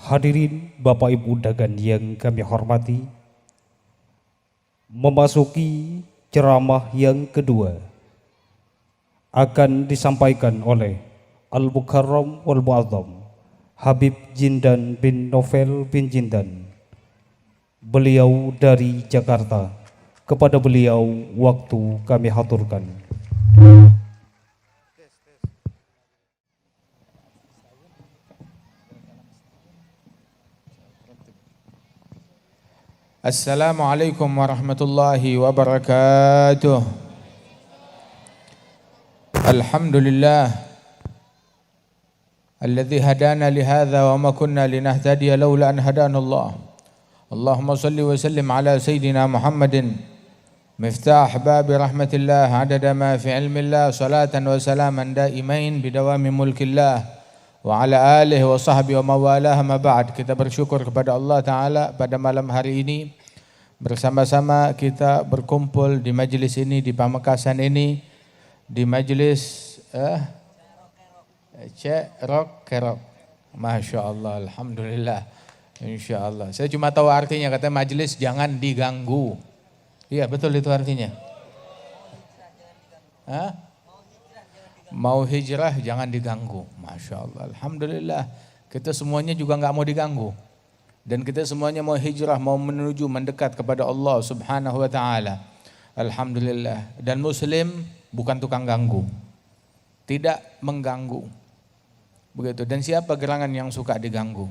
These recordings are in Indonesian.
Hadirin Bapak Ibu undangan yang kami hormati, memasuki ceramah yang kedua akan disampaikan oleh Al-Mukarram wal Mu'azzam Habib Jindan bin Novel bin Jindan. Beliau dari Jakarta. Kepada beliau waktu kami haturkan. Assalamualaikum warahmatullahi wabarakatuh. Alhamdulillah alladzi hadana lihadza wa ma kunna linahtadiya laula an hadana Allah. Allahumma salli wa sallim ala sayyidina Muhammadin miftah babi rahmatillah adada ma fi ilmillah salatan wa salaman daimain bidawami mulkillah wa ala alihi wa sahbihi wa mawalah ma ba'd. Kita bersyukur kepada Allah Ta'ala pada malam hari ini bersama-sama kita berkumpul di majlis ini, di Pamekasan ini, di majlis Cerok Kerok. Masya Allah, Alhamdulillah, Insya Allah. Saya cuma tahu artinya, katanya majlis jangan diganggu. Iya betul itu artinya. Mau hijrah jangan diganggu. Masya Allah, Alhamdulillah. Kita semuanya juga nggak mau diganggu. Dan kita semuanya mau hijrah, mau menuju mendekat kepada Allah Subhanahu wa Ta'ala. Alhamdulillah. Dan Muslim bukan tukang ganggu, tidak mengganggu. Begitu. Dan siapa gerangan yang suka diganggu?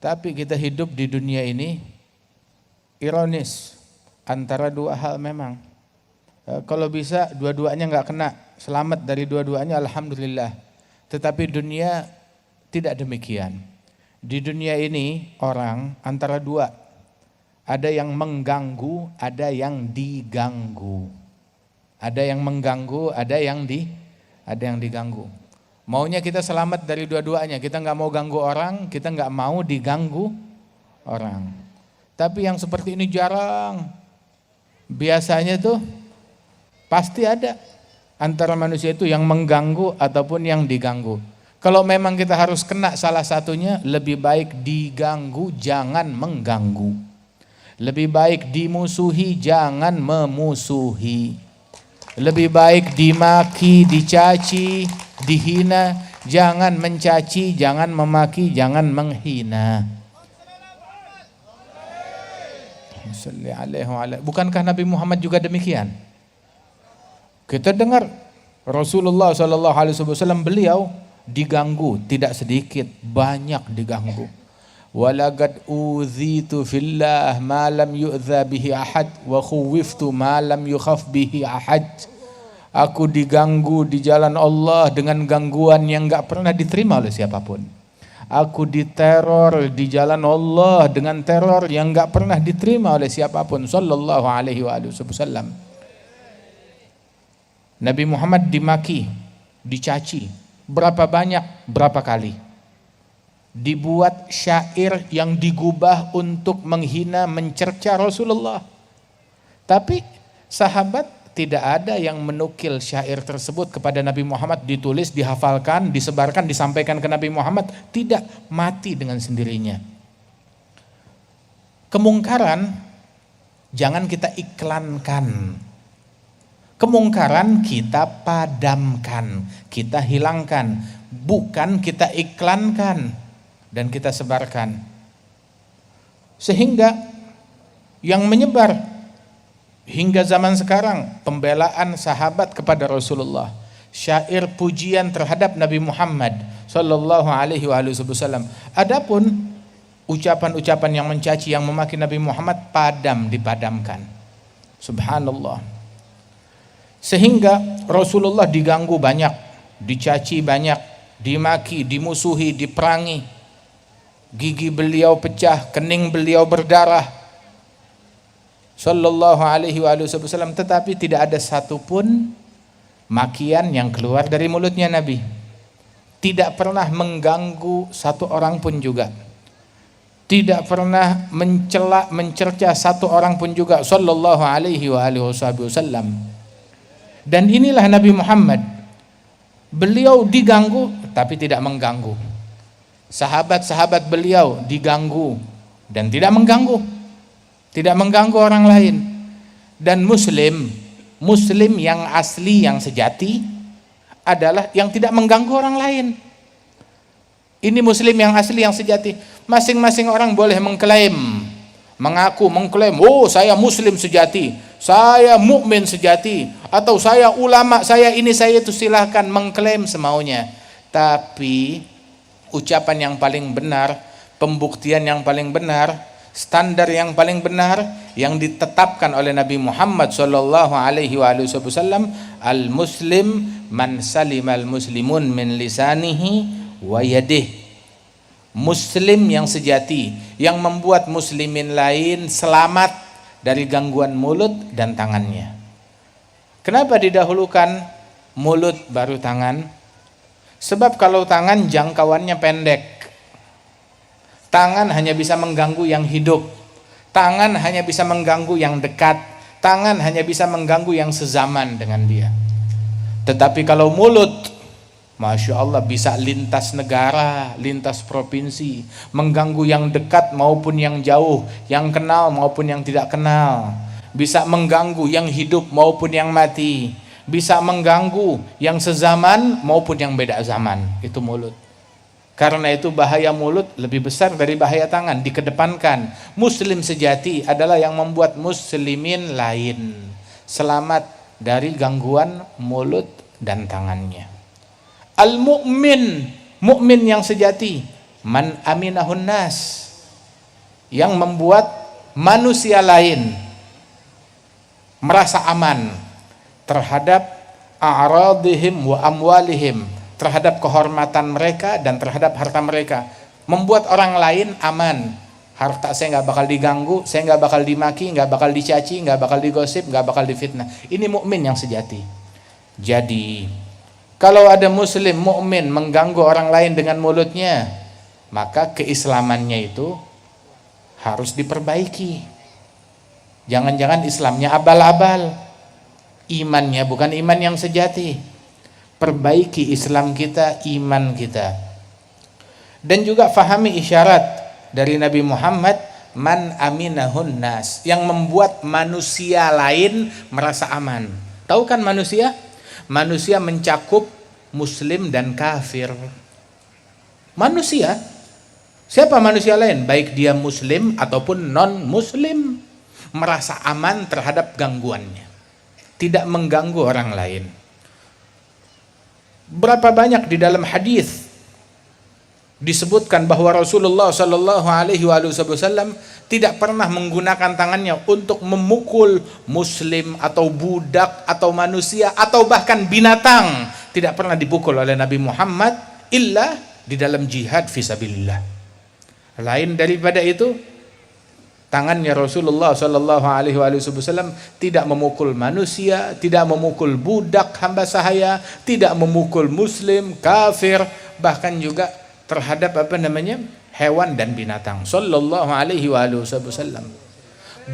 Tapi kita hidup di dunia ini ironis antara dua hal memang. Kalau bisa dua-duanya nggak kena, selamat dari dua-duanya, alhamdulillah. Tetapi dunia tidak demikian. Di dunia ini orang antara dua, ada yang mengganggu, ada yang diganggu. Ada yang mengganggu, ada yang diganggu. Maunya kita selamat dari dua-duanya. Kita nggak mau ganggu orang, kita nggak mau diganggu orang. Tapi yang seperti ini jarang. Biasanya tuh pasti ada antara manusia itu yang mengganggu ataupun yang diganggu. Kalau memang kita harus kena salah satunya, lebih baik diganggu, jangan mengganggu. Lebih baik dimusuhi, jangan memusuhi. Lebih baik dimaki, dicaci, dihina, jangan mencaci, jangan memaki, jangan menghina. Bukankah Nabi Muhammad juga demikian? Kita dengar Rasulullah SAW beliau diganggu, tidak sedikit, banyak diganggu. Walaqad uzitu fillah ma lam yu'dza bihi ahad wa khuwiftu ma lam yukhaf bihi ahad. Aku diganggu di jalan Allah dengan gangguan yang enggak pernah diterima oleh siapapun. Aku diteror di jalan Allah dengan teror yang enggak pernah diterima oleh siapapun. Sallallahu alaihi wasallam. Nabi Muhammad dimaki, dicaci, berapa banyak, berapa kali. Dibuat syair yang digubah untuk menghina, mencerca Rasulullah. Tapi sahabat tidak ada yang menukil syair tersebut kepada Nabi Muhammad, ditulis, dihafalkan, disebarkan, disampaikan ke Nabi Muhammad. Tidak, mati dengan sendirinya. Kemungkaran jangan kita iklankan. Kemungkaran kita padamkan, kita hilangkan, bukan kita iklankan dan kita sebarkan. Sehingga yang menyebar hingga zaman sekarang pembelaan sahabat kepada Rasulullah, syair pujian terhadap Nabi Muhammad sallallahu alaihi wasallam. Adapun ucapan-ucapan yang mencaci, yang memaki Nabi Muhammad, dipadamkan. Subhanallah. Sehingga Rasulullah diganggu banyak, dicaci banyak, dimaki, dimusuhi, diperangi. Gigi beliau pecah, kening beliau berdarah. Sallallahu alaihi wasallam. Tetapi tidak ada satupun makian yang keluar dari mulutnya Nabi. Tidak pernah mengganggu satu orang pun juga. Tidak pernah mencela, mencerca satu orang pun juga. Sallallahu alaihi wasallam. Dan inilah Nabi Muhammad. Beliau diganggu tapi tidak mengganggu. sahabat-sahabat beliau diganggu dan tidak mengganggu, orang lain. Dan muslim yang asli, yang sejati adalah yang tidak mengganggu orang lain. Ini muslim yang asli, yang sejati. Masing-masing orang boleh mengklaim, oh saya muslim sejati, saya mukmin sejati, atau saya ulama, saya ini, saya itu, silahkan mengklaim semaunya. Tapi ucapan yang paling benar, pembuktian yang paling benar, standar yang paling benar yang ditetapkan oleh Nabi Muhammad sallallahu alaihi wasallam, al-muslim man salimal muslimun min lisanihi wa yadihi. Muslim yang sejati yang membuat muslimin lain selamat dari gangguan mulut dan tangannya. Kenapa didahulukan mulut baru tangan? Sebab kalau tangan jangkauannya pendek. Tangan hanya bisa mengganggu yang hidup. Tangan hanya bisa mengganggu yang dekat. Tangan hanya bisa mengganggu yang sezaman dengan dia. Tetapi kalau mulut, Masya Allah, bisa lintas negara, lintas provinsi, mengganggu yang dekat maupun yang jauh, yang kenal maupun yang tidak kenal, bisa mengganggu yang hidup maupun yang mati, bisa mengganggu yang sezaman maupun yang beda zaman. Itu mulut. Karena itu bahaya mulut lebih besar dari bahaya tangan, dikedepankan. Muslim sejati adalah yang membuat muslimin lain selamat dari gangguan mulut dan tangannya. Al-mu'min, mukmin yang sejati, man aminahun nas, yang membuat manusia lain merasa aman terhadap a'radihim wa amwalihim, terhadap kehormatan mereka dan terhadap harta mereka. Membuat orang lain aman, harta saya nggak bakal diganggu, saya nggak bakal dimaki, nggak bakal dicaci, nggak bakal digosip, nggak bakal difitnah. Ini mukmin yang sejati. Jadi kalau ada muslim mukmin mengganggu orang lain dengan mulutnya, maka keislamannya itu harus diperbaiki. Jangan-jangan Islamnya abal-abal, imannya bukan iman yang sejati. Perbaiki Islam kita, iman kita. Dan juga fahami isyarat dari Nabi Muhammad, man aminahun nas, yang membuat manusia lain merasa aman. Tahu kan manusia? Manusia mencakup muslim dan kafir. Manusia, siapa manusia lain? Baik dia muslim ataupun non muslim, merasa aman terhadap gangguannya, tidak mengganggu orang lain. Berapa banyak di dalam hadis disebutkan bahwa Rasulullah Shallallahu Alaihi Wasallam tidak pernah menggunakan tangannya untuk memukul muslim atau budak atau manusia atau bahkan binatang. Tidak pernah dipukul oleh Nabi Muhammad illa di dalam jihad fisabilillah. Lain daripada itu, tangannya Rasulullah Shallallahu Alaihi Wasallam tidak memukul manusia, tidak memukul budak hamba sahaya, tidak memukul muslim, kafir, bahkan juga terhadap hewan dan binatang. Sallallahu alaihi wasallam.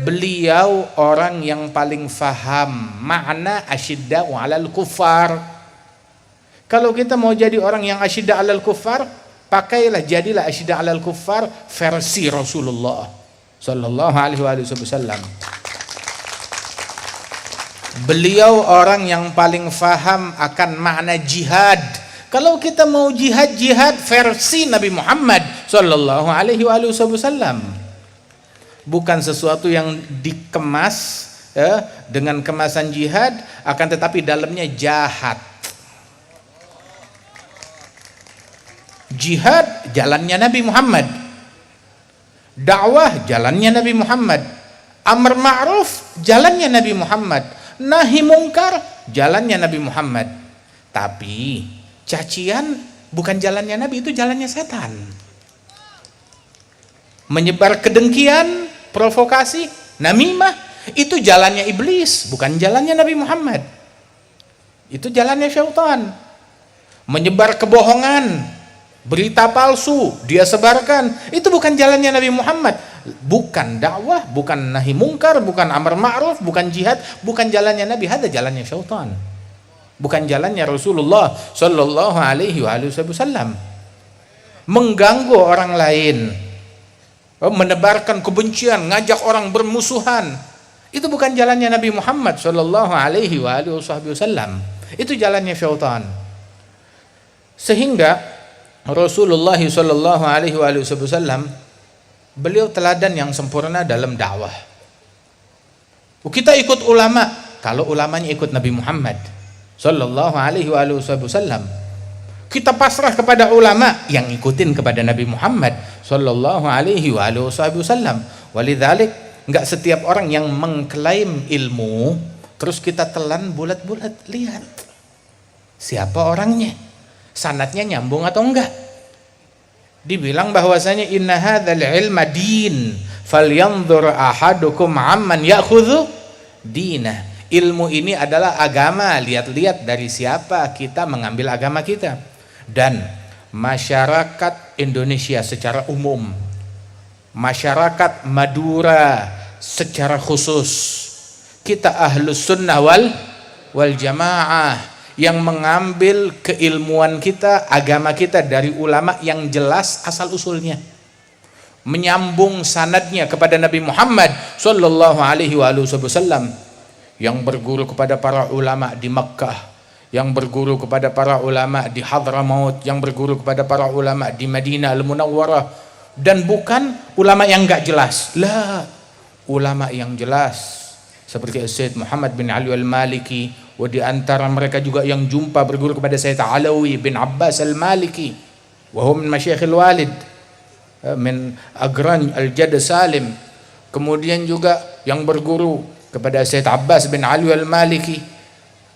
Beliau orang yang paling faham makna asyidda'u 'alal kuffar. Kalau kita mau jadi orang yang asyidda' 'alal kuffar, jadilah asyidda' 'alal kuffar versi Rasulullah sallallahu alaihi wasallam. Beliau orang yang paling faham akan makna jihad. Kalau kita mau jihad versi Nabi Muhammad sallallahu alaihi wasallam, bukan sesuatu yang dikemas dengan kemasan jihad, akan tetapi dalamnya jahat. Jihad jalannya Nabi Muhammad, dakwah jalannya Nabi Muhammad, amar ma'ruf jalannya Nabi Muhammad, nahi mungkar jalannya Nabi Muhammad. Tapi cacian bukan jalannya Nabi, itu jalannya setan. Menyebar kedengkian, provokasi, namimah, itu jalannya iblis, bukan jalannya Nabi Muhammad. Itu jalannya syaitan. Menyebar kebohongan, berita palsu, dia sebarkan, itu bukan jalannya Nabi Muhammad. Bukan dakwah, bukan nahi mungkar, bukan amar ma'ruf, bukan jihad, bukan jalannya Nabi, ada jalannya syaitan. Bukan jalannya Rasulullah sallallahu alaihi wasallam. mengganggu orang lain, menebarkan kebencian, ngajak orang bermusuhan. Itu bukan jalannya Nabi Muhammad sallallahu alaihi wasallam. Itu jalannya syaitan. Sehingga Rasulullah sallallahu alaihi wasallam beliau teladan yang sempurna dalam dakwah. Kita ikut ulama kalau ulamanya ikut Nabi Muhammad sallallahu alaihi wasallam. Kita pasrah kepada ulama yang ikutin kepada Nabi Muhammad sallallahu alaihi wasallam. Walidzalik enggak setiap orang yang mengklaim ilmu terus kita telan bulat-bulat. Lihat siapa orangnya, sanadnya nyambung atau enggak. Dibilang bahwasanya inna hadzal ilma din falyanzur ahadukum amman ya'khudhu dinah. Ilmu ini adalah agama, lihat-lihat dari siapa kita mengambil agama kita. Dan masyarakat Indonesia secara umum, masyarakat Madura secara khusus, kita ahlus sunnah wal jamaah yang mengambil keilmuan kita, agama kita dari ulama yang jelas asal usulnya, menyambung sanadnya kepada Nabi Muhammad sallallahu alaihi wasallam, yang berguru kepada para ulama di Makkah, yang berguru kepada para ulama di Hadramaut, yang berguru kepada para ulama di Madinah Al-Munawwarah, dan bukan ulama yang enggak jelas. Lah, ulama yang jelas seperti Syekh Muhammad bin Ali Al-Maliki, wa di antara mereka juga yang jumpa berguru kepada Syekh Alawi bin Abbas Al-Maliki, wa huwa min masyayikhil walid min Agran Al-Jadd Salim. Kemudian juga yang berguru kepada Syekh Abbas bin Ali Al-Maliki.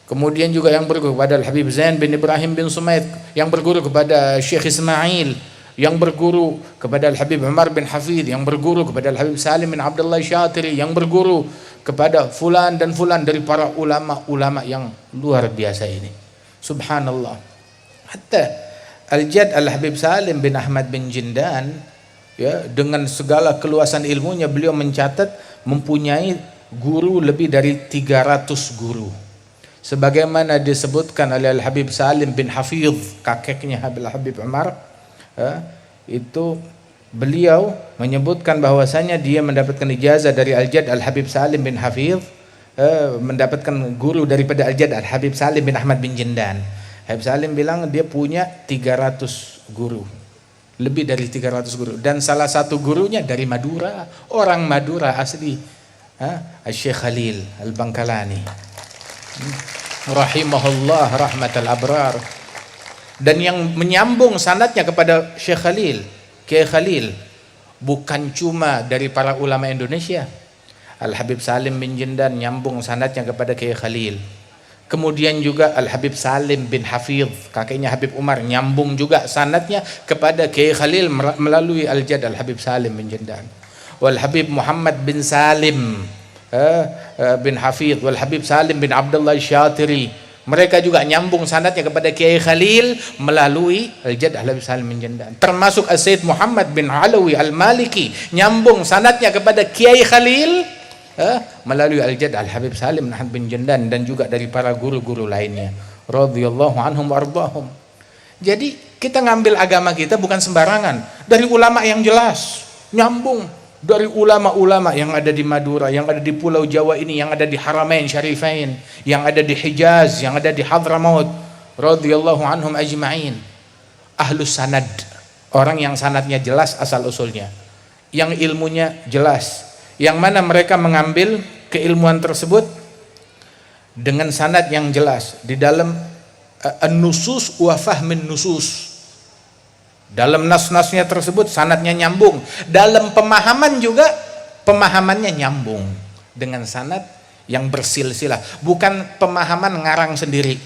Kemudian juga yang berguru kepada Al-Habib Zain bin Ibrahim bin Sumaid, yang berguru kepada Syekh Ismail, yang berguru kepada Al-Habib Umar bin Hafidh, yang berguru kepada Al-Habib Salim bin Abdullah Syatiri, yang berguru kepada fulan dan fulan dari para ulama-ulama yang luar biasa ini. Subhanallah. Hatta Al-Jadd Al-Habib Salim bin Ahmad bin Jindan, ya, dengan segala keluasan ilmunya beliau mencatat mempunyai guru lebih dari 300 guru. Sebagaimana disebutkan oleh Al-Habib Salim bin Hafidh, kakeknya Al-Habib Umar, itu beliau menyebutkan bahwasanya dia mendapatkan ijazah dari Al-Jadd Al-Habib Salim bin Hafidh, mendapatkan guru daripada Al-Jadd Al-Habib Salim bin Ahmad bin Jindan. Habib Salim bilang dia punya 300 guru, lebih dari 300 guru, dan salah satu gurunya dari Madura, orang Madura asli, Syekh Khalil Al-Bangkalani rahimahullah rahmatal abrar. Dan yang menyambung sanadnya kepada Syekh Khalil, Kiai Khalil, bukan cuma dari para ulama Indonesia. Al-Habib Salim bin Jindan nyambung sanadnya kepada Kiai Khalil. Kemudian juga Al-Habib Salim bin Hafidh, kakeknya Habib Umar, nyambung juga sanadnya kepada Kiai Khalil melalui Al-Jadd Al-Habib Salim bin Jindan. Wal Habib Muhammad bin Salim bin Hafidh, wal Habib Salim bin Abdullah Syatiri, mereka juga nyambung sanadnya kepada Kiai Khalil melalui Al-Jadd Al-Habib Salim bin Jindan. Termasuk Syekh Muhammad bin Alawi Al-Maliki nyambung sanadnya kepada Kiai Khalil melalui Al-Jadd Al-Habib Salim bin Jindan, dan juga dari para guru-guru lainnya radhiyallahu anhum wardahum. Jadi kita ngambil agama kita bukan sembarangan, dari ulama yang jelas, nyambung dari ulama-ulama yang ada di Madura, yang ada di Pulau Jawa ini, yang ada di Haramain Syarifain, yang ada di Hijaz, yang ada di Hadramaut, radhiyallahu anhum ajma'in. Ahlus sanad, orang yang sanadnya jelas asal usulnya, yang ilmunya jelas, yang mana mereka mengambil keilmuan tersebut dengan sanad yang jelas di dalam an-nusus wa fahmin nusus. Dalam nas-nasnya tersebut sanadnya nyambung, dalam pemahaman juga pemahamannya nyambung dengan sanad yang bersilsilah, bukan pemahaman ngarang sendiri,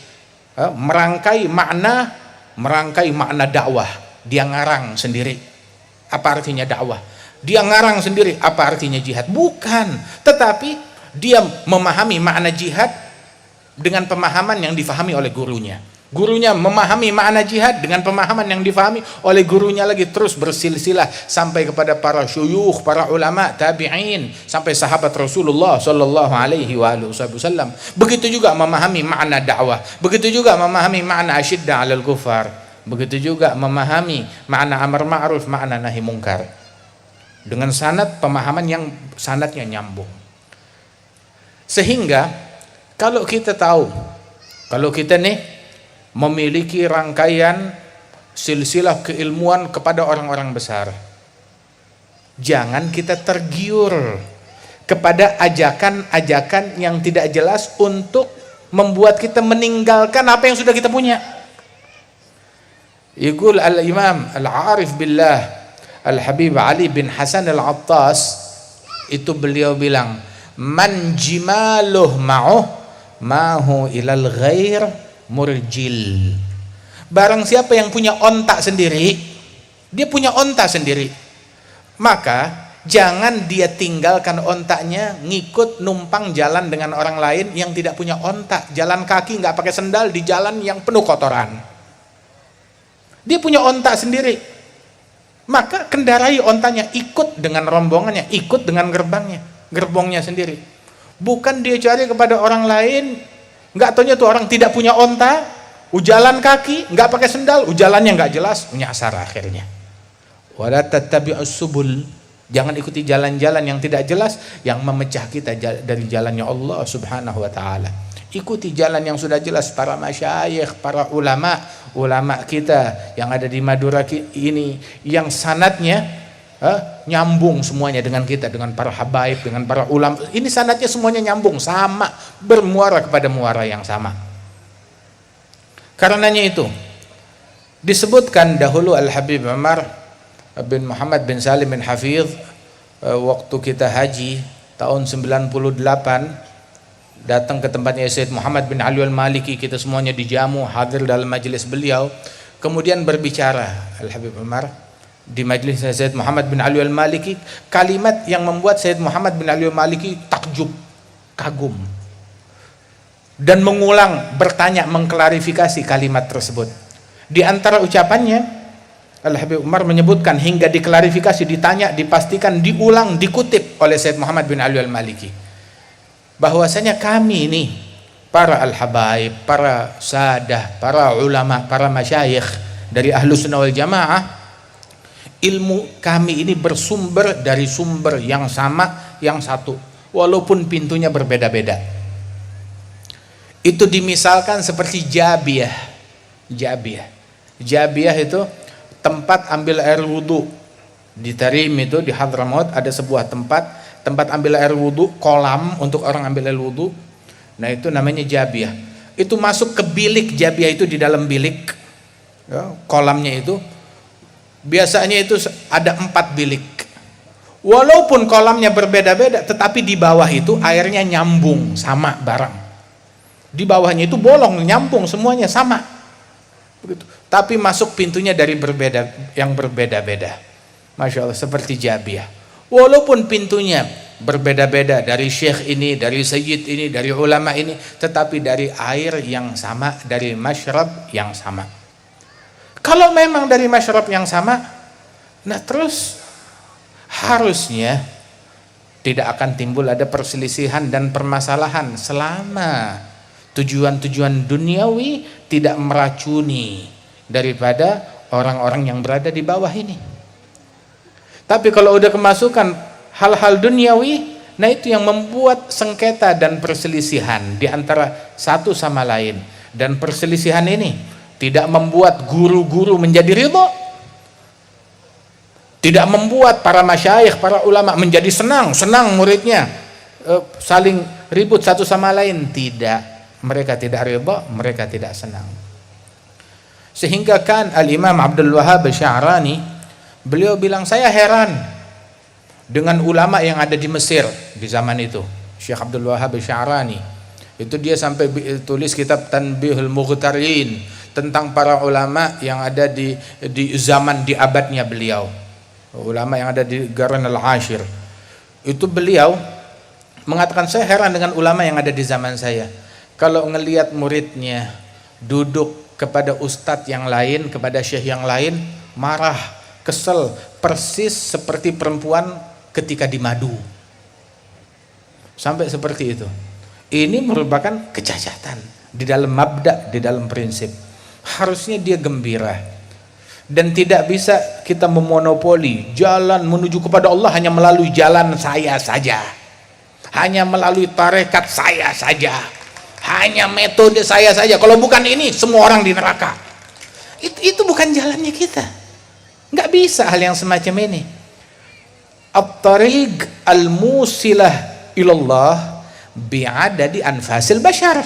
merangkai makna dakwah, dia ngarang sendiri apa artinya dakwah, dia ngarang sendiri apa artinya jihad, bukan, tetapi dia memahami makna jihad dengan pemahaman yang difahami oleh gurunya. Gurunya memahami makna jihad dengan pemahaman yang difahami oleh gurunya lagi, terus bersilsilah sampai kepada para syuyukh, para ulama, tabi'in, sampai sahabat Rasulullah sallallahu alaihi wasallam. Begitu juga memahami makna dakwah, begitu juga memahami makna asyidda 'alal kufar. Begitu juga memahami makna amar ma'ruf, makna nahi mungkar. Dengan sanad pemahaman yang sanadnya nyambung. Sehingga kalau kita tahu, kalau kita nih memiliki rangkaian silsilah keilmuan kepada orang-orang besar, jangan kita tergiur kepada ajakan-ajakan yang tidak jelas untuk membuat kita meninggalkan apa yang sudah kita punya. Yaqul al-Imam al-Arif billah Al-Habib Ali bin Hasan al-Attas, itu beliau bilang, man jimaluh ma'uh mahu ilal ghair murjil. Barang siapa yang punya ontak sendiri, dia punya ontak sendiri, maka jangan dia tinggalkan ontaknya ngikut numpang jalan dengan orang lain yang tidak punya ontak, jalan kaki nggak pakai sendal di jalan yang penuh kotoran. Dia punya ontak sendiri, maka kendarai ontanya, ikut dengan rombongannya, ikut dengan gerbongnya sendiri. Bukan dia cari kepada orang lain, nggak taunya tuh orang tidak punya onta, ujalan kaki, nggak pakai sendal, ujalannya nggak jelas, nyasar akhirnya. Wala tattabi'us subul, jangan ikuti jalan-jalan yang tidak jelas yang memecah kita dari jalannya Allah Subhanahu wa taala. Ikuti jalan yang sudah jelas, para masyayikh, para ulama kita yang ada di Madura ini, yang sanadnya nyambung semuanya dengan kita, dengan para habaib, dengan para ulama. Ini sanadnya semuanya nyambung, sama, bermuara kepada muara yang sama. Karenanya itu disebutkan dahulu Al-Habib Umar bin Muhammad bin Salim bin Hafidh, waktu kita haji tahun 98, datang ke tempatnya Sayyid Muhammad bin Ali al-Maliki, kita semuanya dijamu, hadir dalam majelis beliau. Kemudian berbicara Al-Habib Umar di majelis Sayyid Muhammad bin Ali al-Maliki, kalimat yang membuat Sayyid Muhammad bin Ali al-Maliki takjub, kagum, dan mengulang, bertanya, mengklarifikasi kalimat tersebut. Di antara ucapannya, Al-Habib Umar menyebutkan, hingga diklarifikasi, ditanya, dipastikan, diulang, dikutip oleh Sayyid Muhammad bin Ali al-Maliki, bahwasanya kami ini para al-habaib, para sadah, para ulama, para masyayikh dari Ahlus Sunnah wal Jamaah, ilmu kami ini bersumber dari sumber yang sama, yang satu, walaupun pintunya berbeda-beda. Itu dimisalkan seperti Jabiyah. Jabiyah itu tempat ambil air wudhu. Di Tarim itu, di Hadramaut, ada sebuah tempat ambil air wudhu, kolam untuk orang ambil air wudhu. Nah itu namanya Jabiyah. Itu masuk ke bilik Jabiyah, itu di dalam bilik ya, kolamnya itu biasanya itu ada 4 bilik. Walaupun kolamnya berbeda-beda, tetapi di bawah itu airnya nyambung, sama barang. Di bawahnya itu bolong, nyambung, semuanya sama. Begitu. Tapi masuk pintunya dari yang berbeda-beda. Masya Allah, seperti Jabiyah. Walaupun pintunya berbeda-beda, dari syekh ini, dari sayyid ini, dari ulama ini, tetapi dari air yang sama, dari masyrab yang sama. Kalau memang dari masyrab yang sama, nah terus harusnya tidak akan timbul ada perselisihan dan permasalahan selama tujuan-tujuan duniawi tidak meracuni daripada orang-orang yang berada di bawah ini. Tapi kalau udah kemasukan hal-hal duniawi, nah itu yang membuat sengketa dan perselisihan di antara satu sama lain. Dan perselisihan ini tidak membuat guru-guru menjadi ridha, tidak membuat para masyayikh, para ulama menjadi senang muridnya saling ribut satu sama lain. Tidak, mereka tidak ridha, mereka tidak senang. Sehingga kan Al-Imam Abdul Wahhab Sya'rani, beliau bilang, saya heran dengan ulama yang ada di Mesir di zaman itu. Syekh Abdul Wahhab Sya'rani itu dia sampai tulis kitab Tanbihul Mughtarin tentang para ulama yang ada di zaman, di abadnya beliau, ulama yang ada di Qarn al-Ashir. Itu beliau mengatakan, saya heran dengan ulama yang ada di zaman saya. Kalau ngelihat muridnya duduk kepada ustadz yang lain, kepada syekh yang lain, marah, kesel, persis seperti perempuan ketika di madu. Sampai seperti itu. Ini merupakan kecacatan di dalam mabda, di dalam prinsip. harusnya dia gembira. Dan tidak bisa kita memonopoli jalan menuju kepada Allah hanya melalui jalan saya saja, hanya melalui tarekat saya saja, hanya metode saya saja. Kalau bukan ini, semua orang di neraka. Itu bukan jalannya kita. Nggak bisa hal yang semacam ini. At-tariq al-musilah ilallah bi'adadi anfasil bashar.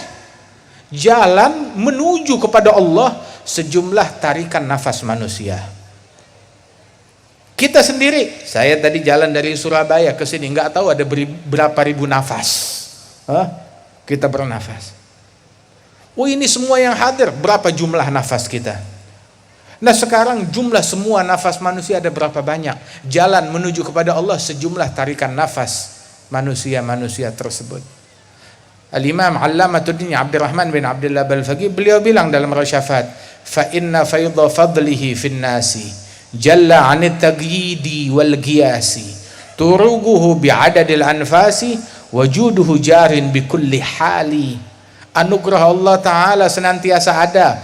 Jalan menuju kepada Allah sejumlah tarikan nafas manusia. Kita sendiri, saya tadi jalan dari Surabaya ke sini, nggak tahu ada berapa ribu nafas. Kita bernafas. Oh, ini semua yang hadir, berapa jumlah nafas kita? Nah, sekarang jumlah semua nafas manusia ada berapa banyak? Jalan menuju kepada Allah sejumlah tarikan nafas manusia-manusia tersebut. Al-Imam Allamatuddin Abdurrahman bin Abdullah Balfaqih, beliau bilang dalam Rasyafat, fa inna faidha fadlihi fin nasi jalla 'anit taqyidi wal qiyasi turuguhu bi'adadil anfasi wajuduhu jarin bi kulli hali. Anugerah Allah Ta'ala senantiasa ada,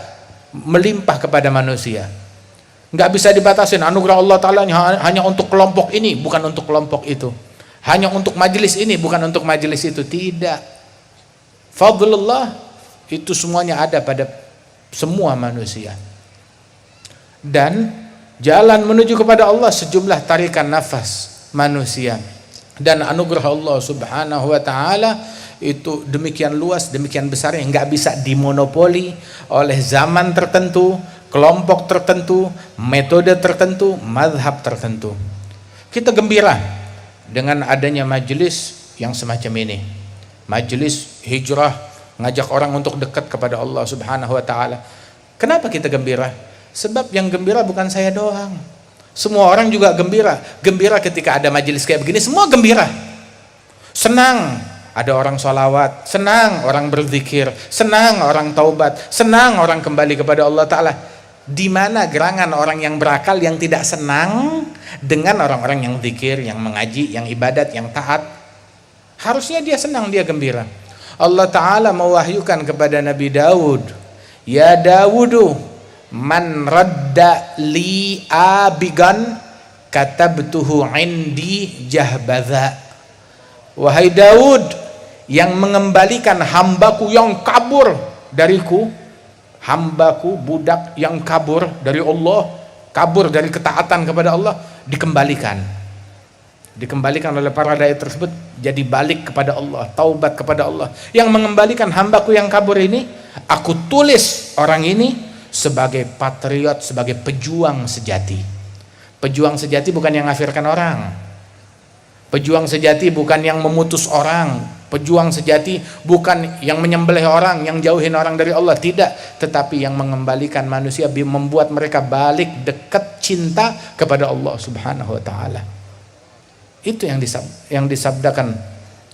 melimpah kepada manusia, nggak bisa dibatasin. Anugerah Allah Ta'ala hanya untuk kelompok ini, bukan untuk kelompok itu, hanya untuk majelis ini, bukan untuk majelis itu. Tidak. Fadlullah itu semuanya ada pada semua manusia. Dan jalan menuju kepada Allah sejumlah tarikan nafas manusia. Dan anugerah Allah Subhanahu wa Ta'ala itu demikian luas, demikian besar yang nggak bisa dimonopoli oleh zaman tertentu, kelompok tertentu, metode tertentu, mazhab tertentu. Kita gembira dengan adanya majelis yang semacam ini. Majelis hijrah, ngajak orang untuk dekat kepada Allah Subhanahu wa Ta'ala. Kenapa kita gembira? Sebab yang gembira bukan saya doang, semua orang juga gembira. Gembira ketika ada majelis kayak begini, semua gembira, senang ada orang sholawat, senang orang berzikir, senang orang taubat, senang orang kembali kepada Allah Ta'ala. Di mana gerangan orang yang berakal yang tidak senang dengan orang-orang yang zikir, yang mengaji, yang ibadat, yang taat? Harusnya dia senang, dia gembira. Allah Ta'ala mewahyukan kepada Nabi Daud, ya Dawudu, man radda li abigan katabtuhu indi jahbadha. Wahai Daud, yang mengembalikan hambaku yang kabur dariku, hambaku budak yang kabur dari Allah, kabur dari ketaatan kepada Allah, dikembalikan oleh para dai tersebut, jadi balik kepada Allah, taubat kepada Allah. Yang mengembalikan hambaku yang kabur ini, aku tulis orang ini sebagai patriot, sebagai pejuang sejati. Pejuang sejati bukan yang ngafirkan orang, pejuang sejati bukan yang memutus orang, pejuang sejati bukan yang menyembelih orang, yang jauhin orang dari Allah, tidak, tetapi yang mengembalikan manusia, membuat mereka balik dekat cinta kepada Allah Subhanahu wa Ta'ala. Itu yang disabdakan,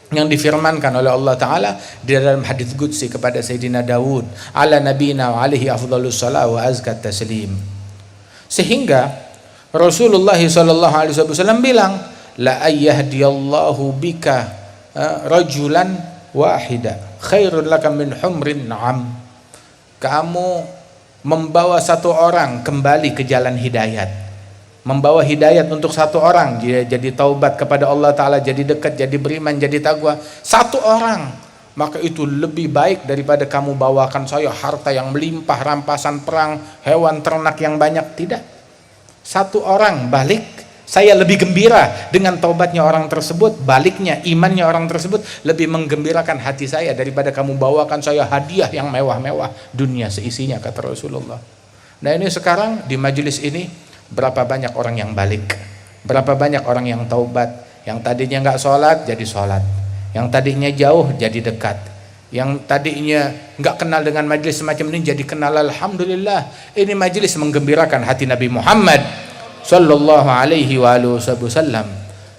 yang difirmankan oleh Allah Ta'ala di dalam hadits qudsi kepada Sayyidina Daud, ala nabina wa alihi afdhalus salat wa azkat taslim. Sehingga Rasulullah SAW bilang, la ayyahdiyallahu bika rajulan wahida khairun laka min humrin na'am. Kamu membawa satu orang kembali ke jalan hidayat, membawa hidayat untuk satu orang, dia jadi taubat kepada Allah Ta'ala, jadi dekat, jadi beriman, jadi takwa, satu orang, maka itu lebih baik daripada kamu bawakan saya harta yang melimpah, rampasan perang, hewan ternak yang banyak. Tidak, satu orang balik, saya lebih gembira dengan taubatnya orang tersebut, baliknya imannya orang tersebut lebih menggembirakan hati saya daripada kamu bawakan saya hadiah yang mewah-mewah, dunia seisinya, kata Rasulullah. Nah, ini sekarang di majelis ini berapa banyak orang yang balik, berapa banyak orang yang taubat, yang tadinya nggak sholat jadi sholat, yang tadinya jauh jadi dekat, yang tadinya nggak kenal dengan majelis semacam ini jadi kenal. Alhamdulillah, ini majelis menggembirakan hati Nabi Muhammad sallallahu alaihi wasallam.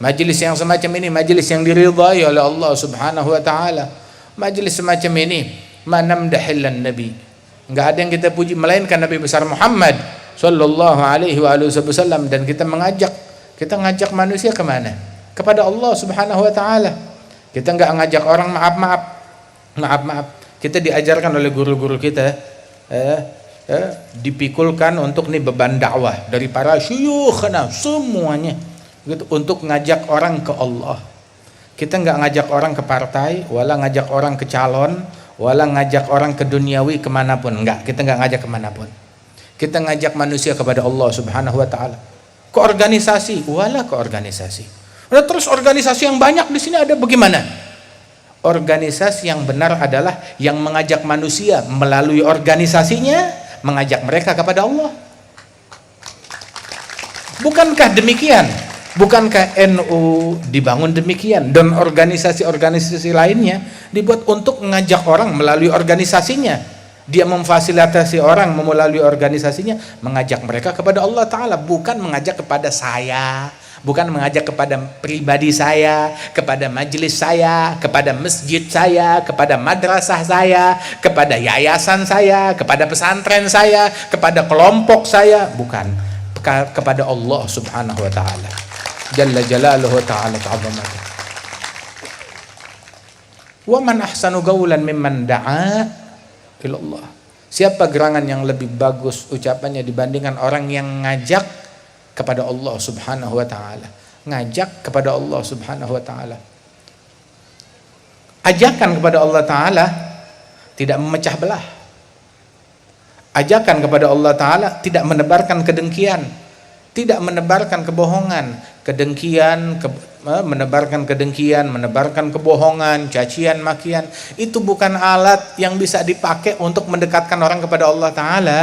Majelis yang semacam ini majelis yang diridhai oleh Allah Subhanahu wa Ta'ala. Majelis semacam ini manamdahillan Nabi, nggak ada yang kita puji melainkan Nabi besar Muhammad sallallahu alaihi wasallam. Dan kita ngajak manusia kemana? Kepada Allah Subhanahu wa Ta'ala. Kita nggak ngajak orang maaf. Kita diajarkan oleh guru-guru kita, dipikulkan untuk nih beban dakwah dari para syuyukhna semuanya gitu, untuk ngajak orang ke Allah. Kita nggak ngajak orang ke partai, wala ngajak orang ke calon, wala ngajak orang ke duniawi kemanapun, enggak, kita nggak ngajak kemanapun. Kita ngajak manusia kepada Allah Subhanahu wa Ta'ala. Ke organisasi, wala ke organisasi. Nah, terus organisasi yang banyak di sini ada bagaimana? Organisasi yang benar adalah yang mengajak manusia melalui organisasinya, mengajak mereka kepada Allah. Bukankah demikian? Bukankah NU dibangun demikian dan organisasi-organisasi lainnya dibuat untuk mengajak orang melalui organisasinya? Dia memfasilitasi orang melalui organisasinya, mengajak mereka kepada Allah Ta'ala, bukan mengajak kepada saya, bukan mengajak kepada pribadi saya, kepada majelis saya, kepada masjid saya, kepada madrasah saya, kepada yayasan saya, kepada pesantren saya, kepada kelompok saya, bukan, kepada Allah Subhanahu wa Ta'ala Jalla Jalaluhu Ta'ala ta'zamatuh. Wa man ahsanu qawlan mimman da'a ilallah. Siapa gerangan yang lebih bagus ucapannya dibandingkan orang yang ngajak kepada Allah Subhanahu wa Ta'ala, ngajak kepada Allah Subhanahu wa Ta'ala. Ajakan kepada Allah Ta'ala tidak memecah belah. Ajakan kepada Allah Ta'ala tidak menebarkan kedengkian, tidak menebarkan kebohongan. Menebarkan kedengkian, menebarkan kebohongan, cacian, makian, itu bukan alat yang bisa dipakai untuk mendekatkan orang kepada Allah Ta'ala.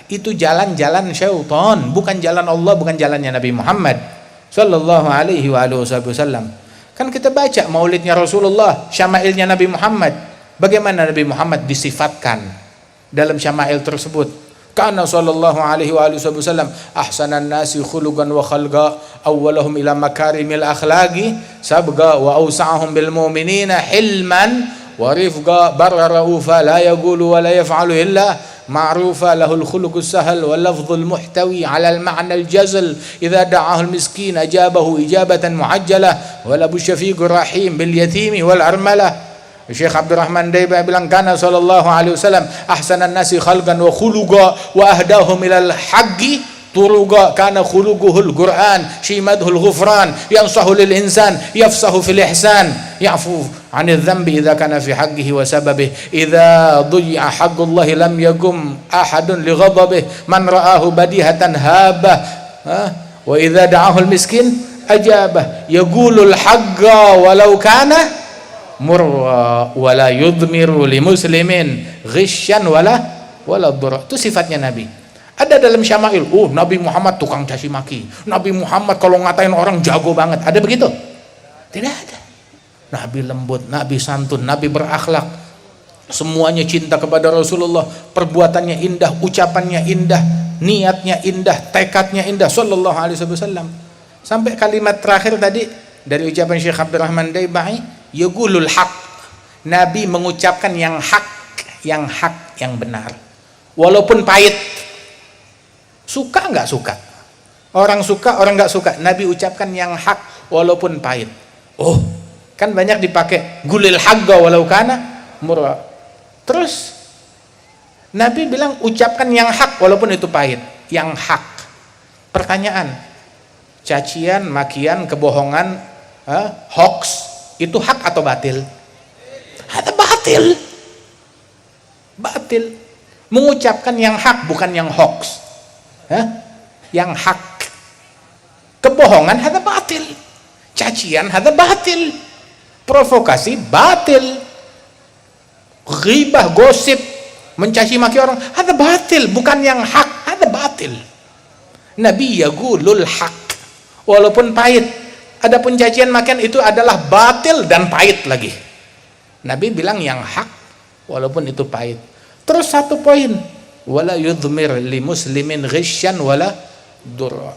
Itu jalan-jalan syaitan, bukan jalan Allah, bukan jalannya Nabi Muhammad Sallallahu alaihi wasallam. Kan kita baca maulidnya Rasulullah, syama'ilnya Nabi Muhammad. Bagaimana Nabi Muhammad disifatkan dalam syama'il tersebut? Kana sallallahu alaihi wasallam ahsanan nasi khuluqan wa khalqa, awwalahum ila makarimil akhlaqi, sabqa wa awsa'ahum bil mu'minina hilman wa rifqa, barra raufa la yaqulu wa la yaf'alu illa ma'rufa, lahul khuluqus sahal wal lafdhul muhtawi ala al ma'na al jazl, idza da'ahu al miskin ajabahu ijabatan muajjalah wa la busyafiqur rahim bil yatimi wal armalah. Syekh Abdurrahman Daiba bilang kana sallallahu alaihi wasallam ahsanan nasi khalqan wa khuluqa wa ahdahum ilal haqqi turuqa, kana khuluquhul Qur'an shimadhul ghufran yansahu lil insan yafsahu fil ihsan ya'fu 'anil dhanbi idza kana fi haqqihi wa sababihi, idza dhuyya haqqullahi lam yaqum ahadun li ghadabihi, man ra'ahu badihatan habah wa idza da'ahu al miskin ajabah, yaqulul haqqa walau kana murwa wala yudmiru li muslimin ghisyan wala dhurra. Itu sifatnya Nabi. Ada dalam syama'il, Nabi Muhammad tukang caci maki, Nabi Muhammad kalau ngatain orang jago banget, ada begitu? Tidak ada. Nabi lembut, Nabi santun, Nabi berakhlak, semuanya cinta kepada Rasulullah, perbuatannya indah, ucapannya indah, niatnya indah, tekadnya indah sallallahu alaihi wasallam. Sampai kalimat terakhir tadi dari ucapan Syekh Abdurrahman Daibai, yaqulul haq, Nabi mengucapkan yang hak, yang benar, walaupun pahit. Suka nggak suka, orang suka orang nggak suka, Nabi ucapkan yang hak walaupun pahit. Kan banyak dipakai gulil haqqa walau kana murra. Terus Nabi bilang ucapkan yang hak walaupun itu pahit, yang hak. Pertanyaan, cacian, makian, kebohongan, hoax, itu hak atau batil? Ada batil. Batil. Mengucapkan yang hak bukan yang hoax. Yang hak. Kebohongan ada batil. Cacian ada batil. Provokasi batil. Ghibah, gosip, mencaci maki orang ada batil, bukan yang hak, ada batil. Nabi yaqulul haq walaupun pahit. Adapun cacian makian itu adalah batil dan pahit lagi. Nabi bilang yang hak walaupun itu pahit. Terus satu poin, wala yudhmir li muslimin ghisyan wala durra.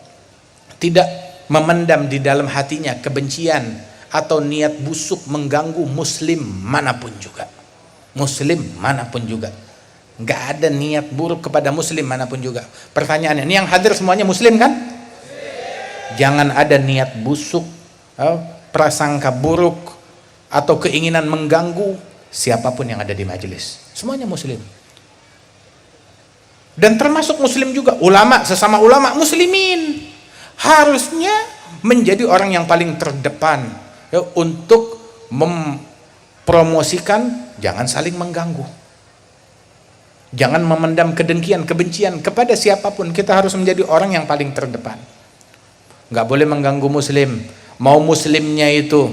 Tidak memendam di dalam hatinya kebencian atau niat busuk mengganggu muslim manapun juga. Muslim manapun juga. Enggak ada niat buruk kepada muslim manapun juga. Pertanyaannya, ini yang hadir semuanya muslim kan? Jangan ada niat busuk, prasangka buruk, atau keinginan mengganggu siapapun yang ada di majelis. Semuanya muslim. Dan termasuk muslim juga, ulama, sesama ulama muslimin harusnya menjadi orang yang paling terdepan ya, untuk mempromosikan jangan saling mengganggu, jangan memendam kedengkian, kebencian kepada siapapun. Kita harus menjadi orang yang paling terdepan, nggak boleh mengganggu muslim. Mau muslimnya itu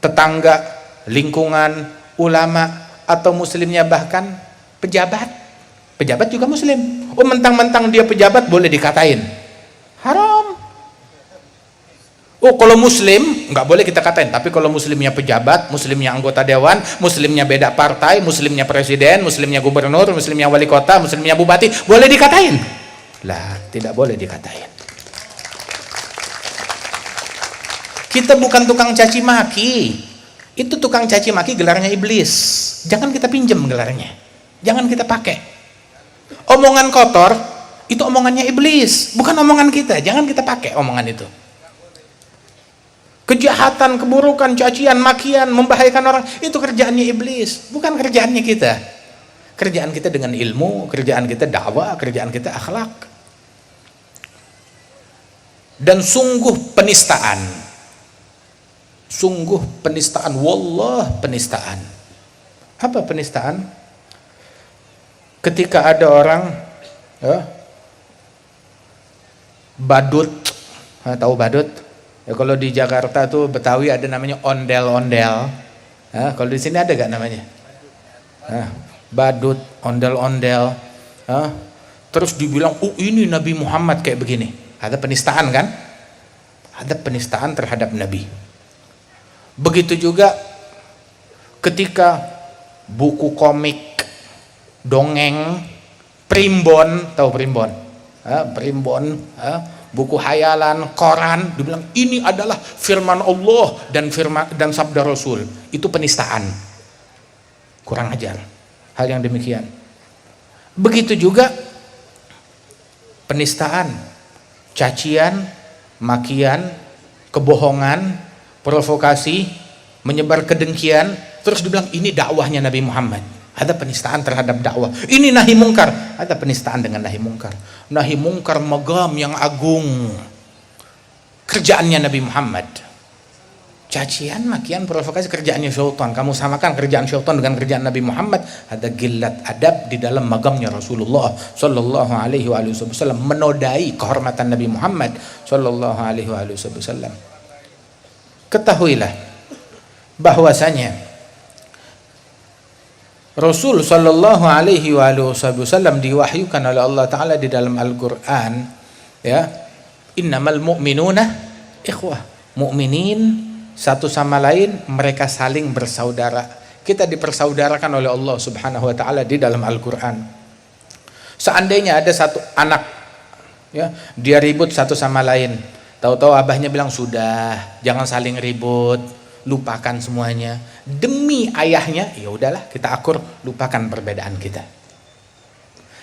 tetangga, lingkungan, ulama, atau muslimnya bahkan pejabat. Pejabat juga muslim. Oh, mentang-mentang dia pejabat boleh dikatain haram. Oh, kalau muslim nggak boleh kita katain, tapi kalau muslimnya pejabat, muslimnya anggota dewan, muslimnya beda partai, muslimnya presiden, muslimnya gubernur, muslimnya wali kota, muslimnya bupati, boleh dikatain? Lah, tidak boleh dikatain. Kita bukan tukang caci maki. Itu tukang caci maki gelarnya iblis. Jangan kita pinjem gelarnya, jangan kita pakai. Omongan kotor itu omongannya iblis, bukan omongan kita. Jangan kita pakai omongan itu. Kejahatan, keburukan, cacian, makian, membahayakan orang, itu kerjaannya iblis, bukan kerjaannya kita. Kerjaan kita dengan ilmu, kerjaan kita dakwah, kerjaan kita akhlak. Dan sungguh penistaan, sungguh penistaan, wallah penistaan. Apa penistaan? Ketika ada orang badut, tahu badut? Ya, kalau di Jakarta tuh Betawi ada namanya ondel-ondel. Kalau di sini ada gak namanya? Badut, ondel-ondel. Terus dibilang, oh ini Nabi Muhammad kayak begini. Ada penistaan kan? Ada penistaan terhadap Nabi. Begitu juga ketika buku komik, dongeng, primbon, tahu primbon? Primbon, buku hayalan, koran, dibilang ini adalah firman Allah dan sabda Rasul. Itu penistaan. Kurang ajar hal yang demikian. Begitu juga penistaan, cacian, makian, kebohongan, provokasi, menyebar kedengkian, terus dibilang ini dakwahnya Nabi Muhammad. Ada penistaan terhadap dakwah. Ini nahi mungkar, ada penistaan dengan nahi mungkar. Nahi mungkar magam yang agung, kerjaannya Nabi Muhammad. Cacian, makian, provokasi kerjaannya syaitan. Kamu samakan kerjaan syaitan dengan kerjaan Nabi Muhammad. Ada gilat adab di dalam magamnya Rasulullah sallallahu alaihi wasallam, menodai kehormatan Nabi Muhammad sallallahu alaihi wasallam. Ketahuilah bahwasanya Rasul sallallahu alaihi wasallam diwahyukan oleh Allah Ta'ala di dalam Al-Quran, ya, innamal mu'minuna ikhwah. Mu'minin satu sama lain, mereka saling bersaudara. Kita dipersaudarakan oleh Allah Subhanahu wa Ta'ala di dalam Al-Quran. Seandainya ada satu anak, ya, dia ribut satu sama lain, tahu-tahu abahnya bilang sudah, jangan saling ribut, lupakan semuanya. Demi ayahnya, ya udahlah kita akur, lupakan perbedaan kita.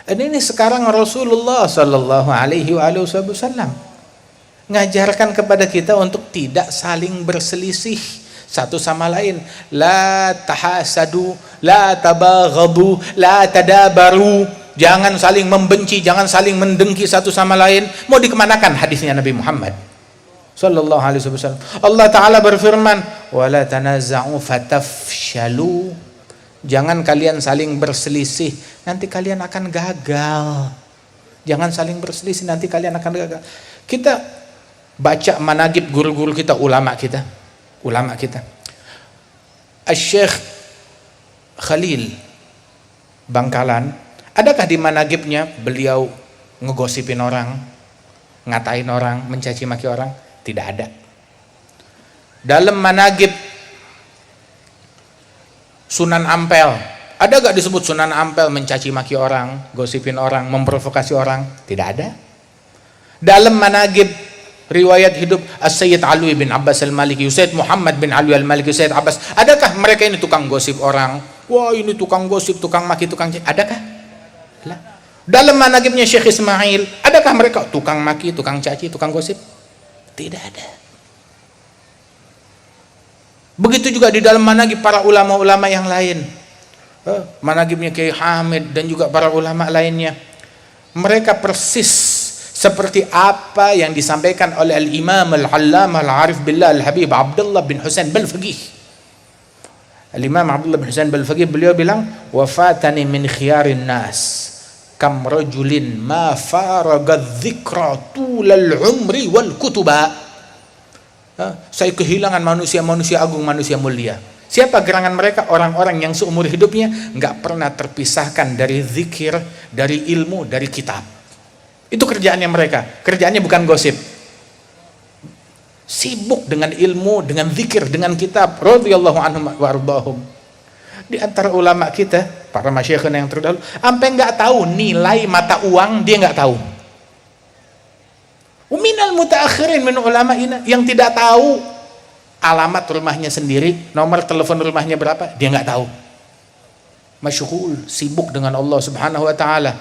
Dan ini sekarang Rasulullah sallallahu alaihi wasallam ngajarkan kepada kita untuk tidak saling berselisih satu sama lain. La tahasadu, la tabaghadu, la tadabaru. Jangan saling membenci, jangan saling mendengki satu sama lain. Mau dikemanakan hadisnya Nabi Muhammad sallallahu alaihi wasallam? Allah Ta'ala berfirman, wala tanaza'u fatafshalu. Jangan kalian saling berselisih, nanti kalian akan gagal. Jangan saling berselisih, nanti kalian akan gagal. Kita baca managib guru-guru kita, ulama kita. Asy-Syaikh Khalil Bangkalan, adakah di managibnya beliau ngegosipin orang, ngatain orang, mencaci maki orang? Tidak ada. Dalam managib Sunan Ampel, ada gak disebut Sunan Ampel mencaci maki orang, gosipin orang, memprovokasi orang? Tidak ada. Dalam managib riwayat hidup As-Sayyid Alwi bin Abbas Al-Maliki, Sayyid Muhammad bin Alwi Al-Maliki, Sayyid Abbas, adakah mereka ini tukang gosip orang? Wah, ini tukang gosip, tukang maki, tukang caci. Adakah? Lah. Dalam managibnya Syekh Ismail, adakah mereka tukang maki, tukang caci, tukang gosip? Tidak ada. Begitu juga di dalam managib para ulama-ulama yang lain. managibnya Kiai Hamid dan juga para ulama lainnya, mereka persis seperti apa yang disampaikan oleh Al-Imam Al-Allamah Al-Arif Billah Al-Habib Abdullah bin Husain Balfaqih. Al-Imam Abdullah bin Husain Balfaqih, beliau bilang, wafatani min khiyarin nas kam rajulin ma faraga dzikra tulal umri wal kutuba. Saya kehilangan manusia-manusia agung, manusia mulia. Siapa gerangan mereka? Orang-orang yang seumur hidupnya nggak pernah terpisahkan dari zikir, dari ilmu, dari kitab. Itu kerjaannya mereka. Kerjaannya bukan gosip. Sibuk dengan ilmu, dengan zikir, dengan kitab. Radhiyallahu anhum wa ardahum. Di antara ulama kita, para masyayikh yang terdahulu, sampai nggak tahu nilai mata uang, dia nggak tahu. Minal mutaakhirin min ulama ini yang tidak tahu alamat rumahnya sendiri, nomor telepon rumahnya berapa, dia nggak tahu. Masyghul, sibuk dengan Allah Subhanahu wa taala.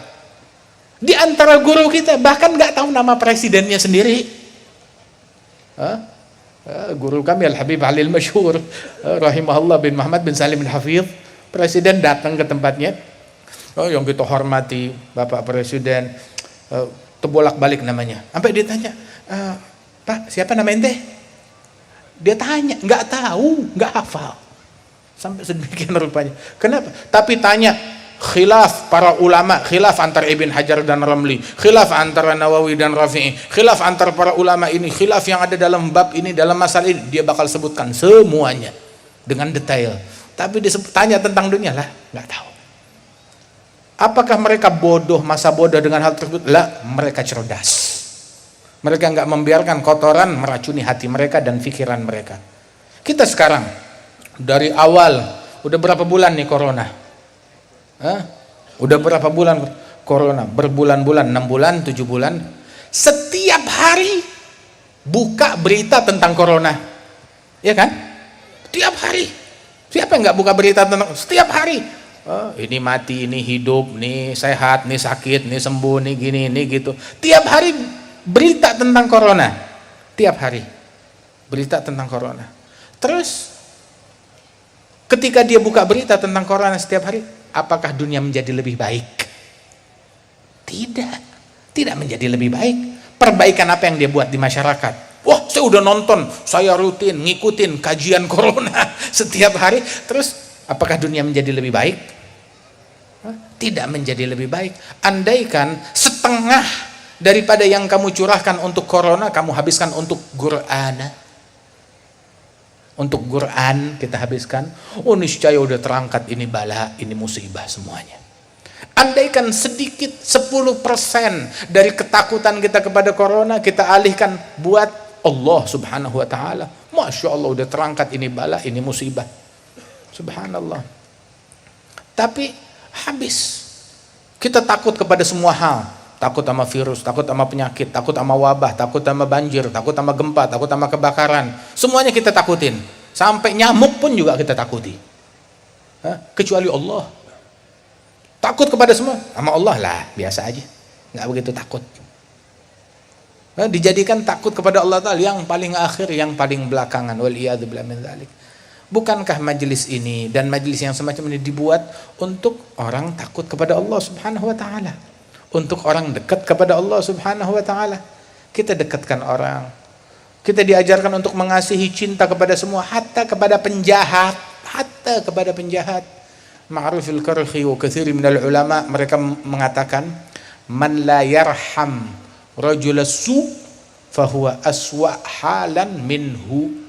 Di antara guru kita bahkan nggak tahu nama presidennya sendiri. Guru kami Al-Habib Ali Al-Masyhur rahimahullah bin Muhammad bin Salim Al-Hafidh, presiden datang ke tempatnya. Yang kita hormati Bapak Presiden, terbolak-balik namanya. Sampai dia tanya, Pak, siapa nama ente? Dia tanya, nggak tahu, nggak hafal. Sampai sedemikian rupanya. Kenapa? Tapi tanya khilaf para ulama, khilaf antara Ibn Hajar dan Ramli, khilaf antara Nawawi dan Rafi'i, khilaf antara para ulama ini, khilaf yang ada dalam bab ini, dalam masalah ini, dia bakal sebutkan semuanya dengan detail. Tapi tanya tentang dunia lah, nggak tahu. Apakah mereka bodoh, masa bodoh dengan hal tersebut? Lah, mereka cerdas. Mereka nggak membiarkan kotoran meracuni hati mereka dan pikiran mereka. Kita sekarang dari awal, udah berapa bulan nih corona? Udah berapa bulan corona? Berbulan-bulan, 6 bulan, 7 bulan. Setiap hari buka berita tentang corona, ya kan? Setiap hari. Siapa yang nggak buka berita tentang? Setiap hari. Ini mati, ini hidup, ini sehat, ini sakit, ini sembuh, ini gini, ini gitu. Tiap hari berita tentang corona, tiap hari berita tentang corona. Terus ketika dia buka berita tentang corona setiap hari, apakah dunia menjadi lebih baik? Tidak menjadi lebih baik. Perbaikan apa yang dia buat di masyarakat? Wah, saya udah nonton, saya rutin ngikutin kajian corona setiap hari. Terus apakah dunia menjadi lebih baik? Tidak menjadi lebih baik. Andaikan setengah daripada yang kamu curahkan untuk corona, kamu habiskan untuk Quran. Untuk Quran kita habiskan. Niscaya udah terangkat ini bala, ini musibah semuanya. Andaikan sedikit 10% dari ketakutan kita kepada corona kita alihkan buat Allah Subhanahu wa taala. Masya Allah, udah terangkat ini bala, ini musibah. Subhanallah. Tapi habis. Kita takut kepada semua hal. Takut sama virus, takut sama penyakit, takut sama wabah, takut sama banjir, takut sama gempa, takut sama kebakaran. Semuanya kita takutin. Sampai nyamuk pun juga kita takuti. Kecuali Allah. Takut kepada semua. Sama Allah lah, biasa aja. Nggak begitu takut. Dijadikan takut kepada Allah Ta'ala yang paling akhir, yang paling belakangan. Waliyadzubillah min dzalik. Bukankah majelis ini dan majelis yang semacam ini dibuat untuk orang takut kepada Allah Subhanahu wa taala? Untuk orang dekat kepada Allah Subhanahu wa taala. Kita dekatkan orang. Kita diajarkan untuk mengasihi, cinta kepada semua, hatta kepada penjahat, hatta kepada penjahat. Ma'rufil Karhi wa katsir minal ulama, mereka mengatakan, man la yarham rajulas su fahuwa aswa halan minhu.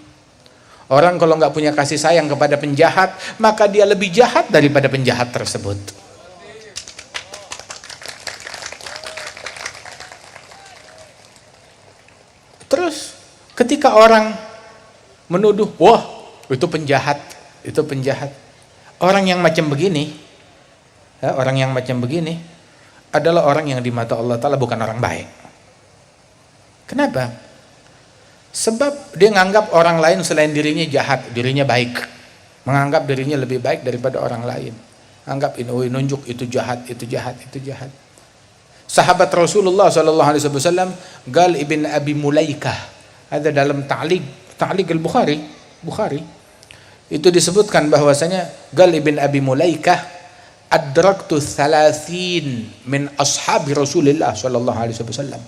Orang kalau nggak punya kasih sayang kepada penjahat, maka dia lebih jahat daripada penjahat tersebut. Terus ketika orang menuduh, wah itu penjahat, itu penjahat. Orang yang macam begini, orang yang macam begini adalah orang yang di mata Allah Ta'ala bukan orang baik. Kenapa? Sebab dia menganggap orang lain selain dirinya jahat, dirinya baik. Menganggap dirinya lebih baik daripada orang lain. Anggap ini nunjuk itu jahat, itu jahat, itu jahat. Sahabat Rasulullah SAW, Gal ibn Abi Mulaikah, ada dalam Ta'liq Al-Bukhari, itu disebutkan bahwasanya Gal ibn Abi Mulaikah adraktu 30 min ashabi Rasulillah sallallahu alaihi wasallam.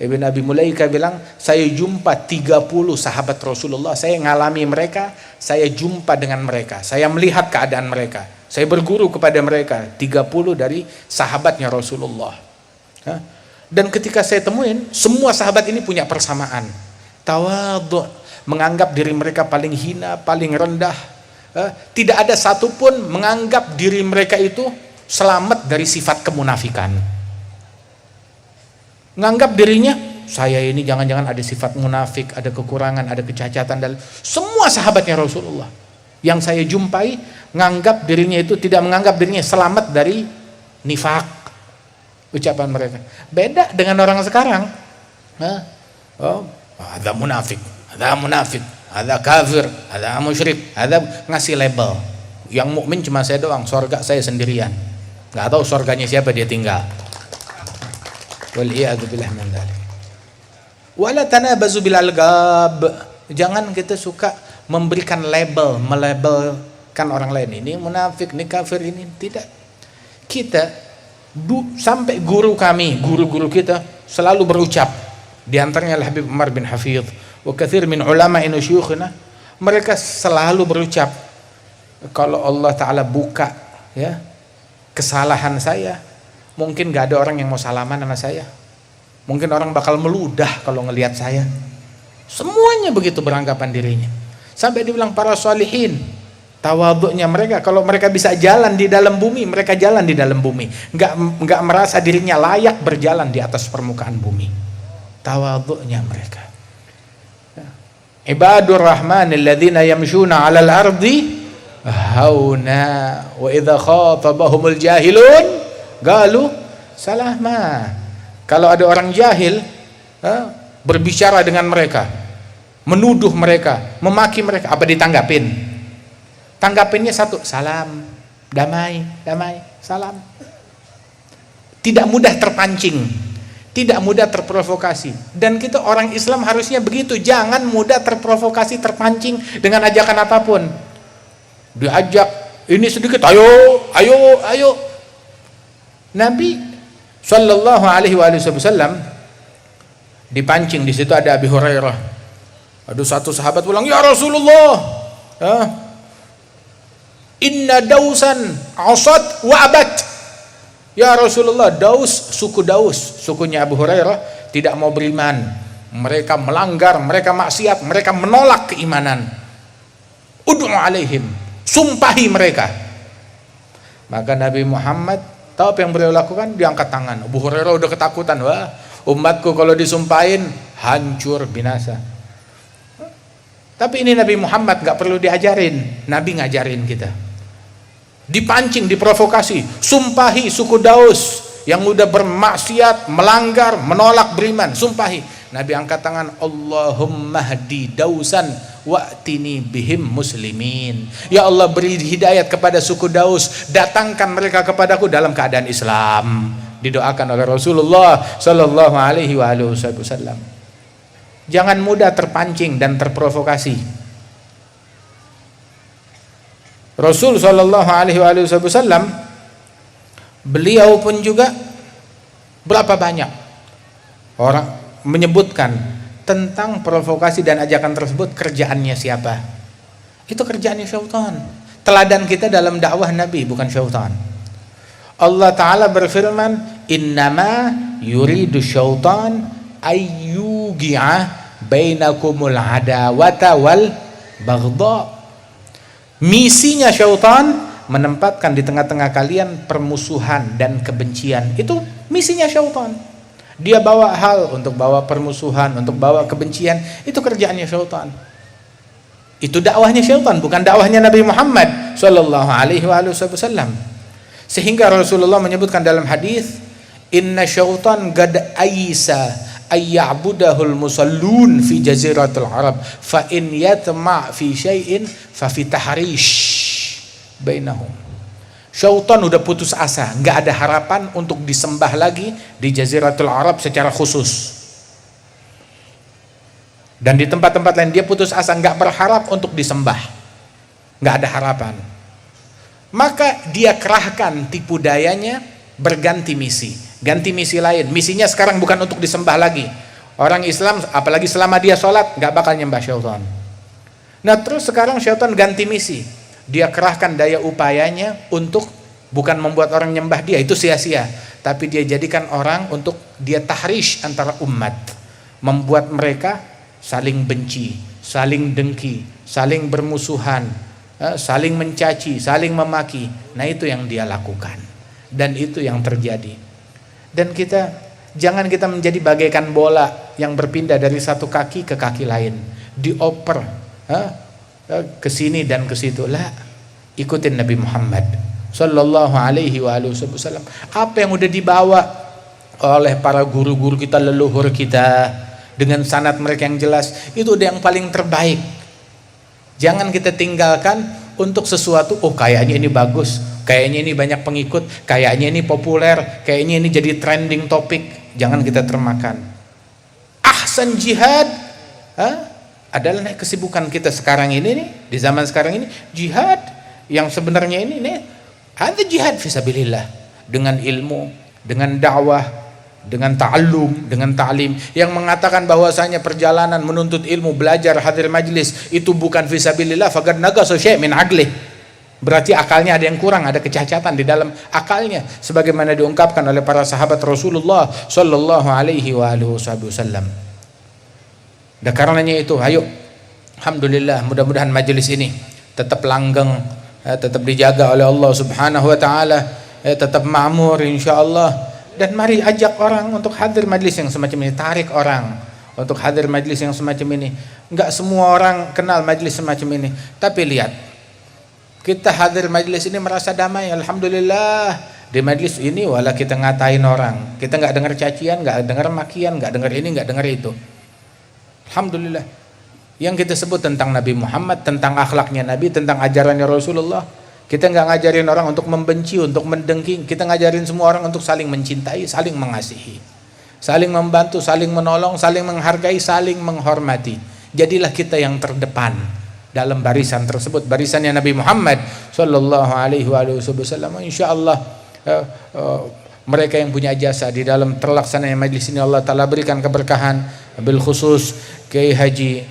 Ibn Abi Mulaika bilang, saya jumpa 30 sahabat Rasulullah, saya ngalami mereka, saya jumpa dengan mereka, saya melihat keadaan mereka, saya berguru kepada mereka, 30 dari sahabatnya Rasulullah. Dan ketika saya temuin, semua sahabat ini punya persamaan. Tawadhu, menganggap diri mereka paling hina, paling rendah. Tidak ada satupun menganggap diri mereka itu selamat dari sifat kemunafikan. Nganggap dirinya, saya ini jangan-jangan ada sifat munafik, ada kekurangan, ada kecacatan. Dan semua sahabatnya Rasulullah yang saya jumpai nganggap dirinya itu, tidak menganggap dirinya selamat dari nifak, ucapan mereka. Beda dengan orang sekarang. Ada munafik, ada kafir, ada musyrik, ada ngasih label. Yang mukmin cuma saya doang, surga saya sendirian. Nggak tahu surganya siapa dia tinggal. Wal'iyadu billah min dzalik. Wala tanabazu bil algab. Jangan kita suka memberikan label, melabelkan orang lain, ini munafik, ini kafir, ini tidak. Kita sampai guru kami, guru-guru kita selalu berucap, di antaranya Habib Umar bin Hafidh wa katsir min ulama'ina syuyukhina, mereka selalu berucap, kalau Allah Ta'ala buka ya kesalahan saya, mungkin gak ada orang yang mau salaman sama saya. Mungkin orang bakal meludah kalau ngelihat saya. Semuanya begitu beranggapan dirinya. Sampai dibilang para sholihin, tawadhu'nya mereka, kalau mereka bisa jalan di dalam bumi, mereka jalan di dalam bumi. Nggak merasa dirinya layak berjalan di atas permukaan bumi. Tawadhu'nya mereka. Ibadur rahman alladzina yamshuna 'alal ardi hauna wa idza khatabahumul jahilun galu salama. Kalau ada orang jahil berbicara dengan mereka, menuduh mereka, memaki mereka, apa ditanggapin? Tanggapinnya satu, salam, damai, salam. Tidak mudah terpancing, tidak mudah terprovokasi. Dan kita orang Islam harusnya begitu, jangan mudah terprovokasi, terpancing dengan ajakan apapun. Diajak ini sedikit, ayo. Nabi Sallallahu Alaihi Wasallam dipancing. Di situ ada Abi Hurairah. Ada satu sahabat bilang, ya Rasulullah, inna dausan asad wa abat. Ya Rasulullah, suku Daus, sukunya Abu Hurairah tidak mau beriman. Mereka melanggar, mereka maksiat, mereka menolak keimanan. Ud'u alaihim, sumpahi mereka. Maka Nabi Muhammad tahu apa yang beliau lakukan? Diangkat tangan. Abu Hurairah udah ketakutan. Wah, umatku kalau disumpahin hancur, binasa. Tapi ini Nabi Muhammad gak perlu diajarin. Nabi ngajarin kita. Dipancing, diprovokasi. Sumpahi suku Daus yang udah bermaksiat, melanggar, menolak beriman. Sumpahi. Nabi angkat tangan, Allahumma hdi Dausan wa'tini bihim muslimin. Ya Allah, beri hidayat kepada suku Daus, datangkan mereka kepadaku dalam keadaan Islam. Didoakan oleh Rasulullah Sallallahu Alaihi Wasallam. Jangan mudah terpancing dan terprovokasi. Rasul Sallallahu Alaihi Wasallam, beliau pun juga berapa banyak orang menyebutkan tentang provokasi dan ajakan tersebut, kerjaannya siapa? Itu kerjaannya syaitan. Teladan kita dalam dakwah Nabi bukan syaitan. Allah Ta'ala berfirman, innama yuridu syaitan ayyugi'a bainakumul adawata wal baghdha. Misinya syaitan menempatkan di tengah-tengah kalian permusuhan dan kebencian. Itu misinya syaitan. Dia bawa hal untuk bawa permusuhan, untuk bawa kebencian. Itu kerjaannya syaitan. Itu dakwahnya syaitan, bukan dakwahnya Nabi Muhammad Sallallahu Alaihi Wasallam. Sehingga Rasulullah menyebutkan dalam hadis, inna syaitan gad aisa ayya'budahul musallun fi jaziratul Arab fa in yatma' fi syai'in fa fi tahrish bainahum. Syaitan udah putus asa, nggak ada harapan untuk disembah lagi di Jaziratul Arab secara khusus. Dan di tempat-tempat lain dia putus asa, nggak berharap untuk disembah, nggak ada harapan. maka dia kerahkan tipu dayanya berganti misi, ganti misi lain. Misinya sekarang bukan untuk disembah lagi. Orang Islam apalagi selama dia sholat nggak bakal nyembah syaitan. Nah terus sekarang syaitan ganti misi, dia kerahkan daya upayanya untuk bukan membuat orang nyembah dia, itu sia-sia, tapi dia jadikan orang untuk dia tahrish antara umat, membuat mereka saling benci, saling dengki, saling bermusuhan, saling mencaci, saling memaki. Nah itu yang dia lakukan, dan itu yang terjadi. Dan kita jangan kita menjadi bagaikan bola yang berpindah dari satu kaki ke kaki lain, dioper ke sini dan ke situ. Lah, ikutin Nabi Muhammad sallallahu alaihi wasallam. Apa yang udah dibawa oleh para guru-guru kita, leluhur kita, dengan sanad mereka yang jelas, itu udah yang paling terbaik. Jangan kita tinggalkan untuk sesuatu, oh kayaknya ini bagus, kayaknya ini banyak pengikut, kayaknya ini populer, kayaknya ini jadi trending topik. Jangan kita termakan. Ahsan jihad adalah kesibukan kita sekarang ini nih, di zaman sekarang ini, jihad yang sebenarnya ini nih, ada jihad fisabilillah, dengan ilmu, dengan dakwah, dengan ta'allum, dengan ta'lim, yang mengatakan bahwasanya perjalanan menuntut ilmu, belajar, hadir majlis itu bukan fisabilillah, faqad naqasa syai' min aqlih. Berarti akalnya ada yang kurang, ada kecacatan di dalam akalnya, sebagaimana diungkapkan oleh para sahabat Rasulullah sallallahu alaihi wasallam. Dan karenanya itu, ayo, alhamdulillah, mudah-mudahan majelis ini tetap langgeng, tetap dijaga oleh Allah Subhanahu wa taala, tetap makmur insyaallah. Dan mari ajak orang untuk hadir majelis yang semacam ini, tarik orang untuk hadir majelis yang semacam ini. Enggak semua orang kenal majelis semacam ini, tapi lihat, kita hadir majelis ini merasa damai, alhamdulillah. Di majelis ini wala kita ngatain orang, kita nggak dengar cacian, nggak dengar makian, nggak dengar ini, nggak dengar itu. Alhamdulillah. Yang kita sebut tentang Nabi Muhammad, tentang akhlaknya Nabi, tentang ajarannya Rasulullah. Kita nggak ngajarin orang untuk membenci, untuk mendengki. Kita ngajarin semua orang untuk saling mencintai, saling mengasihi, saling membantu, saling menolong, saling menghargai, saling menghormati. Jadilah kita yang terdepan dalam barisan tersebut, barisannya Nabi Muhammad sallallahu alaihi wasallam. Insyaallah mereka yang punya jasa di dalam terlaksananya majlis ini, Allah Ta'ala berikan keberkahan, bil khusus Kiai Haji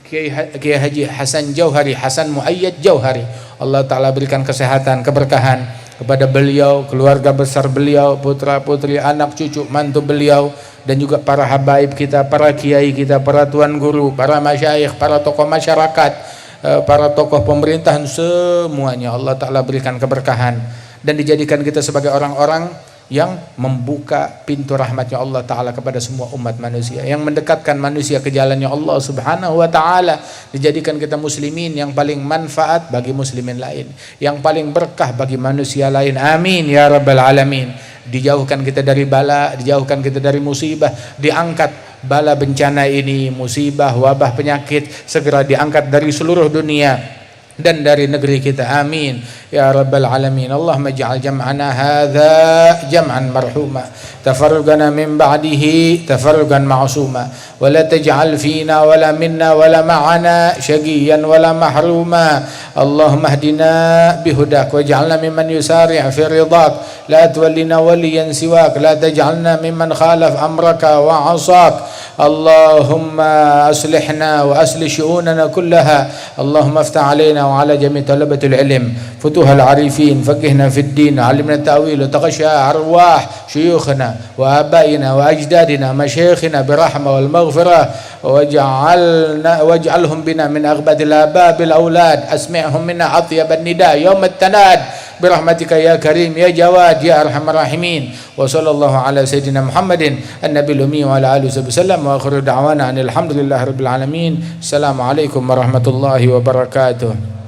Kiai Haji Hasan Jauhari, Hasan Muayyad Jauhari. Allah Ta'ala berikan kesehatan, keberkahan kepada beliau, keluarga besar beliau, putra putri, anak cucu, mantu beliau, dan juga para habaib kita, para kiai kita, para tuan guru, para masyayikh, para tokoh masyarakat, para tokoh pemerintahan, semuanya Allah Ta'ala berikan keberkahan, dan dijadikan kita sebagai orang-orang yang membuka pintu rahmatnya Allah Ta'ala kepada semua umat manusia, yang mendekatkan manusia ke jalannya Allah Subhanahu wa Ta'ala. Dijadikan kita muslimin yang paling manfaat bagi muslimin lain, yang paling berkah bagi manusia lain. Amin ya rabbal alamin. Dijauhkan kita dari bala, dijauhkan kita dari musibah, diangkat bala bencana ini, musibah, wabah, penyakit, segera diangkat dari seluruh dunia dan dari negeri kita. Amin ya rabbal alamin. Allahumma ij'al jam'ana hadza jam'an marhuma, tafarruqana min ba'dihi tafarruqan ma'suma, wa la taj'al fina wa la minna wa la ma'ana syaqiyan wa la mahruma. Allahumma hdina bihudak waj'alna mimman yusari' fi ridak, la tuwallina waliyan siwak, la taj'alna mimman khalaf amraka wa 'asak. Allahumma aslihna wa aslih syu'unana kullaha. Allahumma aftah alaina wa ala jami' talabatul ilm futuha al-arifin, faqihna fid din, alimna ta'wil, wa taghasha arwah syuyukhna wa abaina wa ajdadina masyayikhina birahmah wal maghfirah, waj'alhum bina min aghbadil ababil aulad, asmi'hum minna atyaban nida yawm at-tanad birahmatika ya karim ya jawad ya arhamar rahimin. Wa sallallahu ala sayyidina Muhammadin an-nabiyil ummi wa ala alihi wasallam, wa akhiru da'wana alhamdulillahi rabbil alamin. Assalamualaikum warahmatullahi wabarakatuh.